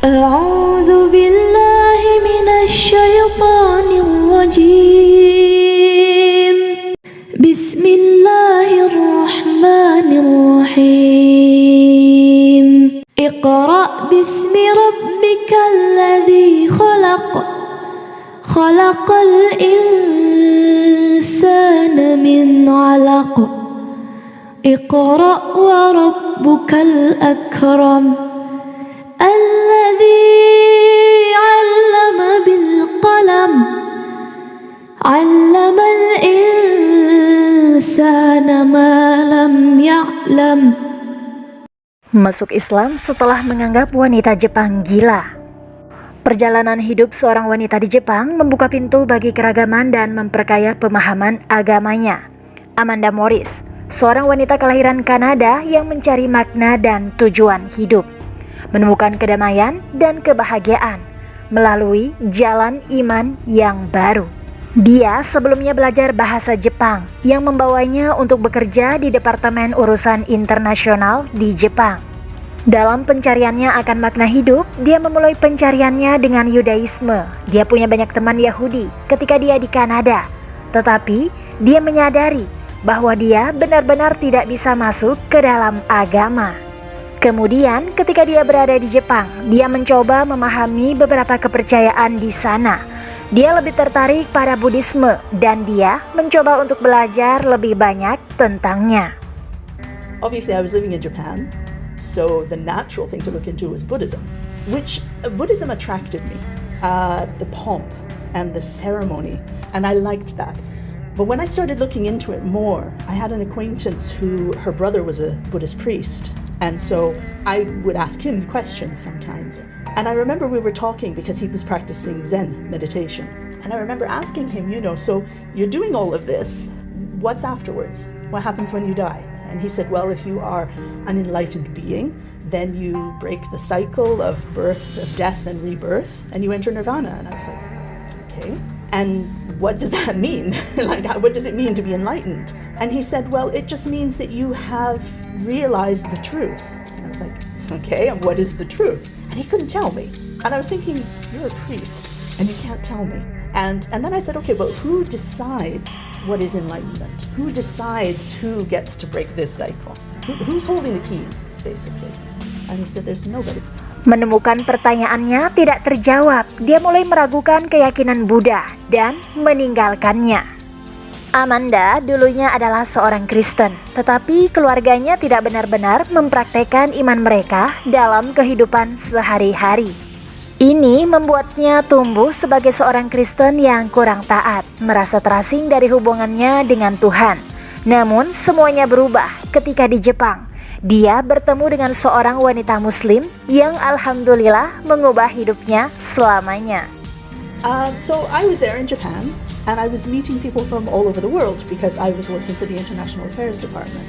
أعوذ بالله من الشيطان الرجيم بسم الله الرحمن الرحيم اقرأ باسم ربك الذي خلق خلق الإنسان من علق اقرأ وربك الأكرم الذي علم بالقلم علم الإنسان ما لم يعلم. Masuk Islam setelah menganggap wanita Jepang gila. Perjalanan hidup seorang wanita di Jepang membuka pintu bagi keragaman dan memperkaya pemahaman agamanya. Amanda Morris, seorang wanita kelahiran Kanada yang mencari makna dan tujuan hidup, menemukan kedamaian dan kebahagiaan melalui jalan iman yang baru. Dia sebelumnya belajar bahasa Jepang yang membawanya untuk bekerja di Departemen Urusan Internasional di Jepang. Dalam pencariannya akan makna hidup, dia memulai pencariannya dengan Yudaisme. Dia punya banyak teman Yahudi ketika dia di Kanada, tetapi dia menyadari bahwa dia benar-benar tidak bisa masuk ke dalam agama. Kemudian ketika dia berada di Jepang, dia mencoba memahami beberapa kepercayaan di sana. Dia lebih tertarik pada Buddhisme dan dia mencoba untuk belajar lebih banyak tentangnya. Obviously, I was living in Japan, so the natural thing to look into was Buddhism, which Buddhism attracted me. The pomp and the ceremony, and I liked that. But when I started looking into it more, I had an acquaintance who her brother was a Buddhist priest, and so I would ask him questions sometimes. And I remember we were talking because he was practicing Zen meditation. And I remember asking him, so you're doing all of this, what's afterwards? What happens when you die? And he said, well, if you are an enlightened being, then you break the cycle of birth, of death and rebirth, and you enter nirvana. And I was like, okay. And what does that mean? What does it mean to be enlightened? And he said, well, it just means that you have realized the truth. And I was like, okay, and what is the truth? And he couldn't tell me. And I was thinking, you're a priest, and you can't tell me. And then I said, okay, but who decides what is enlightenment? Who decides who gets to break this cycle? Who's holding the keys, basically? And he said, there's nobody. Menemukan pertanyaannya tidak terjawab, dia mulai meragukan keyakinan Buddha dan meninggalkannya. Amanda dulunya adalah seorang Kristen, tetapi keluarganya tidak benar-benar mempraktekkan iman mereka dalam kehidupan sehari-hari. Ini membuatnya tumbuh sebagai seorang Kristen yang kurang taat, merasa terasing dari hubungannya dengan Tuhan. Namun semuanya berubah ketika di Jepang. Dia bertemu dengan seorang wanita Muslim yang alhamdulillah mengubah hidupnya selamanya. So I was there in Japan, and I was meeting people from all over the world because I was working for the International Affairs Department.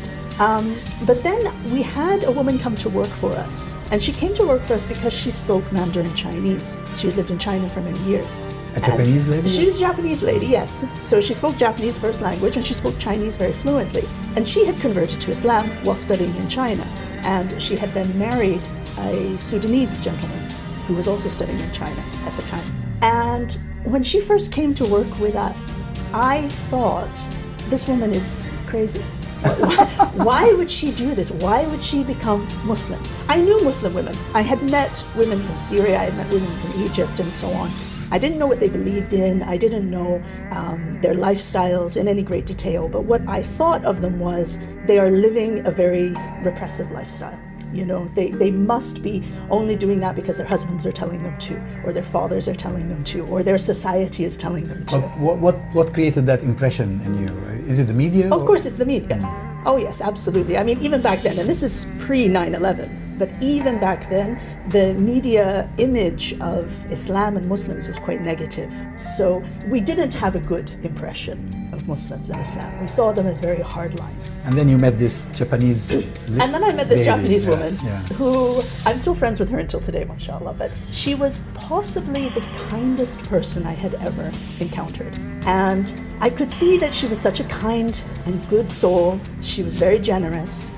But then we had a woman come to work for us, and she came to work for us because she spoke Mandarin Chinese. She had lived in China for many years. A Japanese lady? She was a Japanese lady, yes. So she spoke Japanese first language, and she spoke Chinese very fluently. And she had converted to Islam while studying in China. And she had then married a Sudanese gentleman who was also studying in China at the time. And when she first came to work with us, I thought, this woman is crazy. Why would she do this? Why would she become Muslim? I knew Muslim women. I had met women from Syria, I had met women from Egypt and so on. I didn't know what they believed in. I didn't know their lifestyles in any great detail. But what I thought of them was they are living a very repressive lifestyle. They must be only doing that because their husbands are telling them to, or their fathers are telling them to, or their society is telling them to. But what created that impression in you? Is it the media? Of course, it's the media. Oh yes, absolutely. I mean, even back then, and this is pre-9/11, but even back then, the media image of Islam and Muslims was quite negative. So we didn't have a good impression of Muslims and Islam. We saw them as very hardline. And then you met this Japanese And then I met this lady, Japanese woman yeah. who, I'm still friends with her until today, mashallah, but she was possibly the kindest person I had ever encountered. And I could see that she was such a kind and good soul. She was very generous.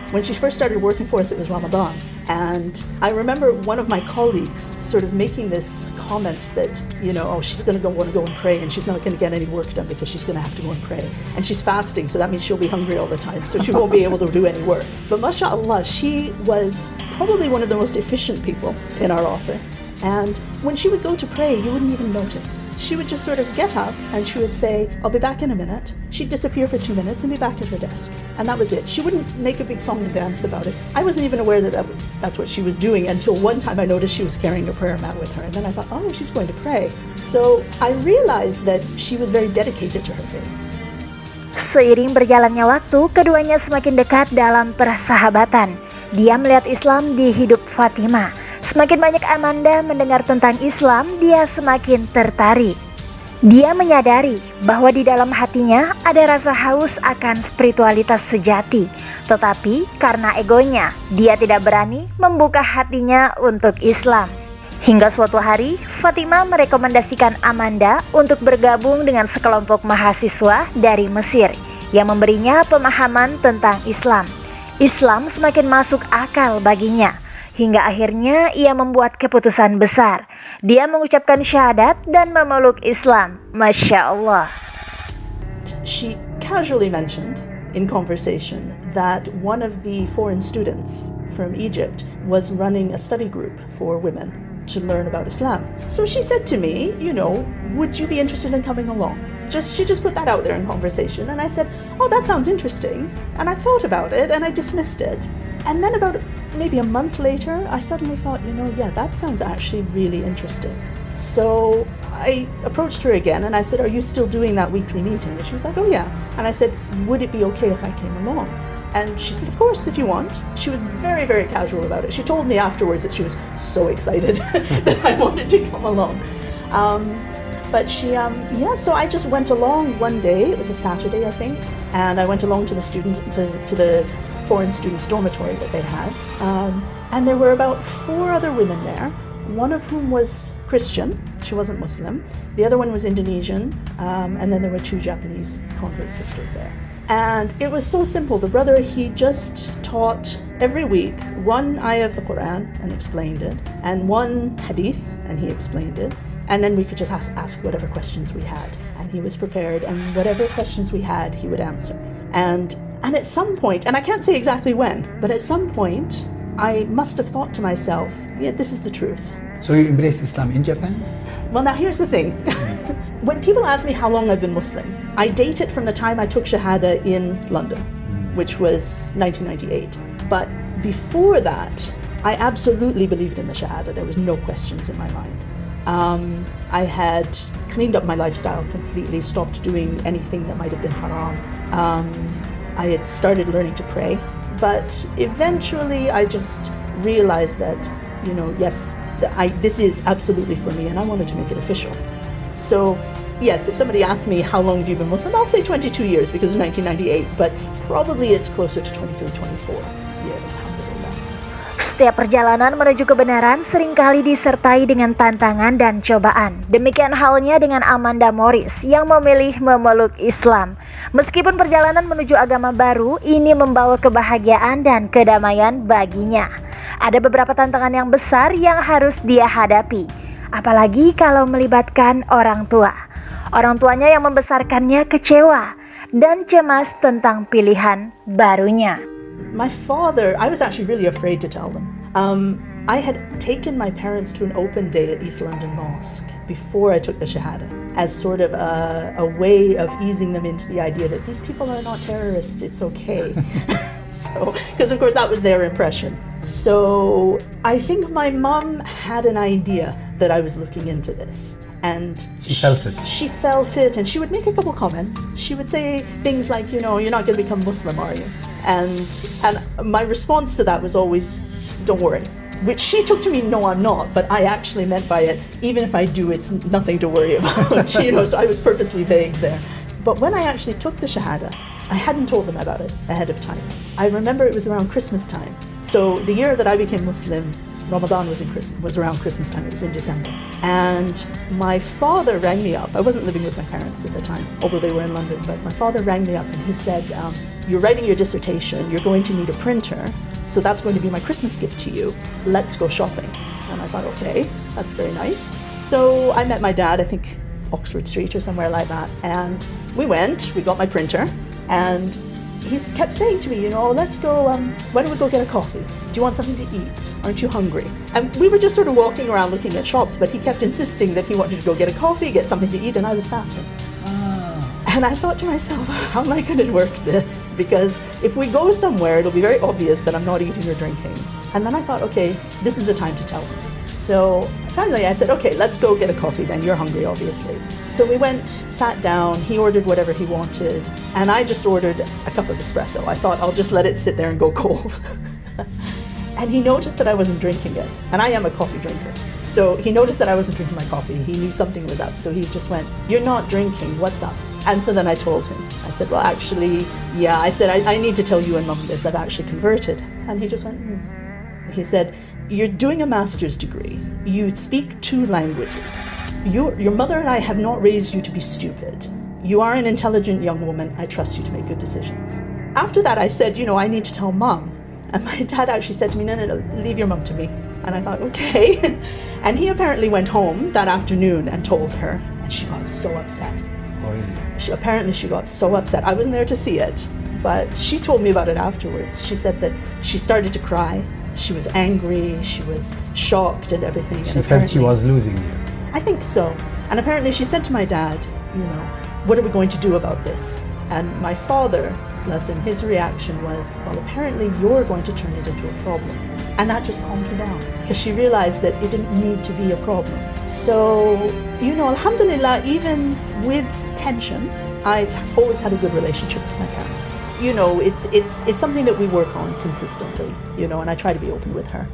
When she first started working for us, it was Ramadan. And I remember one of my colleagues sort of making this comment that, oh, she's going to want to go and pray, and she's not going to get any work done because she's going to have to go and pray. And she's fasting, so that means she'll be hungry all the time, so she won't be able to do any work. But mashallah, she was probably one of the most efficient people in our office. And when she would go to pray, you wouldn't even notice. She would just sort of get up and she would say, I'll be back in a minute. She'd disappear for 2 minutes and be back at her desk. And that was it. She wouldn't make a big song and dance about it. I wasn't even aware that that's what she was doing until one time I noticed she was carrying a prayer mat with her. And then I thought, oh, she's going to pray. So I realized that she was very dedicated to her faith. Seiring berjalannya waktu, keduanya semakin dekat dalam persahabatan. Dia melihat Islam di hidup Fatima. Semakin banyak Amanda mendengar tentang Islam, dia semakin tertarik. Dia menyadari bahwa di dalam hatinya ada rasa haus akan spiritualitas sejati. Tetapi karena egonya, dia tidak berani membuka hatinya untuk Islam. Hingga suatu hari, Fatima merekomendasikan Amanda untuk bergabung dengan sekelompok mahasiswa dari Mesir yang memberinya pemahaman tentang Islam. Islam semakin masuk akal baginya. Hingga akhirnya ia membuat keputusan besar. Dia mengucapkan syahadat dan memeluk Islam. Masya Allah. She casually mentioned in conversation that one of the foreign students from Egypt was running a study group for women to learn about Islam. So she said to me, would you be interested in coming along? She just put that out there in conversation, and I said, oh, that sounds interesting. And I thought about it and I dismissed it. And then about maybe a month later, I suddenly thought, yeah, that sounds actually really interesting. So I approached her again and I said, are you still doing that weekly meeting? And she was like, oh yeah. And I said, would it be okay if I came along? And she said, of course, if you want. She was very, very casual about it. She told me afterwards that she was so excited that I wanted to come along. But so I just went along one day. It was a Saturday, I think. And I went along to the foreign students' dormitory that they had. And there were about 4 other women there, one of whom was Christian. She wasn't Muslim. The other one was Indonesian. And then there were 2 Japanese convert sisters there. And it was so simple. The brother, he just taught every week 1 ayah of the Quran and explained it, and 1 hadith, and he explained it. And then we could just ask whatever questions we had. And he was prepared, and whatever questions we had, he would answer. And at some point, and I can't say exactly when, but at some point, I must have thought to myself, yeah, this is the truth. So you embraced Islam in Japan? Well, now here's the thing. When people ask me how long I've been Muslim, I date it from the time I took Shahada in London, which was 1998. But before that, I absolutely believed in the Shahada. There was no questions in my mind. I had cleaned up my lifestyle completely, stopped doing anything that might have been haram. I had started learning to pray. But eventually I just realized that, yes, this is absolutely for me, and I wanted to make it official. So, yes, if somebody asks me how long have you been Muslim, I'll say 22 years because of 1998, but probably it's closer to 23, 24 years. Alhamdulillah. Setiap perjalanan menuju kebenaran seringkali disertai dengan tantangan dan cobaan. Demikian halnya dengan Amanda Morris yang memilih memeluk Islam. Meskipun perjalanan menuju agama baru ini membawa kebahagiaan dan kedamaian baginya, ada beberapa tantangan yang besar yang harus dia hadapi. Apalagi kalau melibatkan orang tua. Orang tuanya yang membesarkannya kecewa dan cemas tentang pilihan barunya. My father, I was actually really afraid to tell them. I had taken my parents to an open day at East London Mosque before I took the Shahada as sort of a way of easing them into the idea that these people are not terrorists, it's okay. So, because of course that was their impression. So I think my mom had an idea that I was looking into this. And she felt it. She felt it, and she would make a couple comments. She would say things like, you're not going to become Muslim, are you? And my response to that was always, don't worry. Which she took to mean, no, I'm not. But I actually meant by it, even if I do, it's nothing to worry about. So I was purposely vague there. But when I actually took the Shahada, I hadn't told them about it ahead of time. I remember it was around Christmas time. So the year that I became Muslim, Ramadan was around Christmas time. It was in December. And my father rang me up. I wasn't living with my parents at the time, although they were in London. But my father rang me up and he said, you're writing your dissertation. You're going to need a printer. So that's going to be my Christmas gift to you. Let's go shopping. And I thought, okay, that's very nice. So I met my dad, I think Oxford Street or somewhere like that. And we got my printer. And he kept saying to me, let's go, why don't we go get a coffee? Do you want something to eat? Aren't you hungry? And we were just sort of walking around looking at shops, but he kept insisting that he wanted to go get a coffee, get something to eat, and I was fasting. And I thought to myself, how am I going to work this? Because if we go somewhere, it'll be very obvious that I'm not eating or drinking. And then I thought, okay, this is the time to tell him. So finally I said, okay, let's go get a coffee then. You're hungry, obviously. So we went, sat down, he ordered whatever he wanted, and I just ordered a cup of espresso. I thought I'll just let it sit there and go cold. And he noticed that I wasn't drinking it. And I am a coffee drinker. So he noticed that I wasn't drinking my coffee. He knew something was up. So he just went, you're not drinking, what's up? And so then I told him. I said, well, actually, yeah. I said, I need to tell you and Mum this. I've actually converted. And he just went, He said, you're doing a master's degree. You speak 2 languages. Your mother and I have not raised you to be stupid. You are an intelligent young woman. I trust you to make good decisions. After that, I said, I need to tell Mum. And my dad actually said to me, no, leave your mum to me. And I thought, okay. And he apparently went home that afternoon and told her, and she got so upset. Oh, really? Apparently she got so upset. I wasn't there to see it, but she told me about it afterwards. She said that she started to cry. She was angry, she was shocked and everything. She felt she was losing you. I think so. And apparently she said to my dad, what are we going to do about this? And my father, bless him, his reaction was, well, apparently you're going to turn it into a problem. And that just calmed her down because she realized that it didn't need to be a problem. So, alhamdulillah, even with tension, I've always had a good relationship with my parents. It's something that we work on consistently, and I try to be open with her.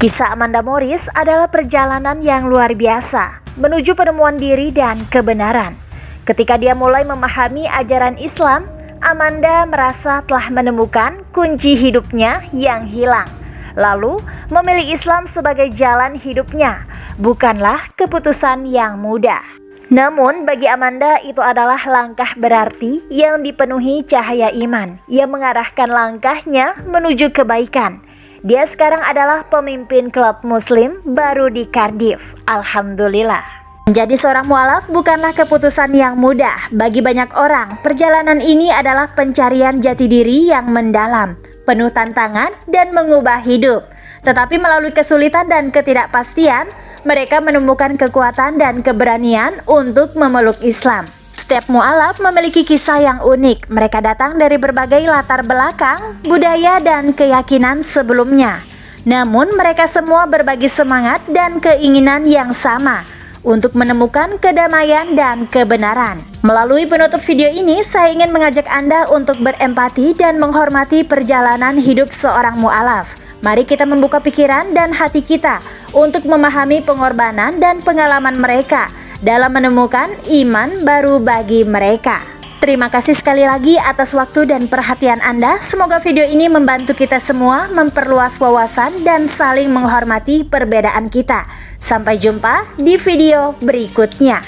Kisah Amanda Morris adalah perjalanan yang luar biasa menuju penemuan diri dan kebenaran. Ketika dia mulai memahami ajaran Islam, Amanda merasa telah menemukan kunci hidupnya yang hilang. Lalu, memilih Islam sebagai jalan hidupnya bukanlah keputusan yang mudah. Namun, bagi Amanda itu adalah langkah berarti yang dipenuhi cahaya iman yang mengarahkan langkahnya menuju kebaikan. Dia sekarang adalah pemimpin klub muslim baru di Cardiff. Alhamdulillah. Menjadi seorang mualaf bukanlah keputusan yang mudah. Bagi banyak orang, perjalanan ini adalah pencarian jati diri yang mendalam, penuh tantangan dan mengubah hidup. Tetapi melalui kesulitan dan ketidakpastian, mereka menemukan kekuatan dan keberanian untuk memeluk Islam. Setiap mualaf memiliki kisah yang unik. Mereka datang dari berbagai latar belakang, budaya dan keyakinan sebelumnya. Namun mereka semua berbagi semangat dan keinginan yang sama untuk menemukan kedamaian dan kebenaran. Melalui penutup video ini, saya ingin mengajak Anda untuk berempati dan menghormati perjalanan hidup seorang mualaf. Mari kita membuka pikiran dan hati kita untuk memahami pengorbanan dan pengalaman mereka dalam menemukan iman baru bagi mereka. Terima kasih sekali lagi atas waktu dan perhatian Anda. Semoga video ini membantu kita semua memperluas wawasan dan saling menghormati perbedaan kita. Sampai jumpa di video berikutnya.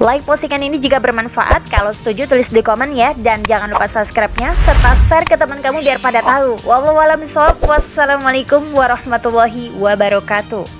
Like postingan ini jika bermanfaat. Kalau setuju tulis di komen ya. Dan jangan lupa subscribe-nya serta share ke teman kamu biar pada tahu. Wassalamualaikum warahmatullahi wabarakatuh.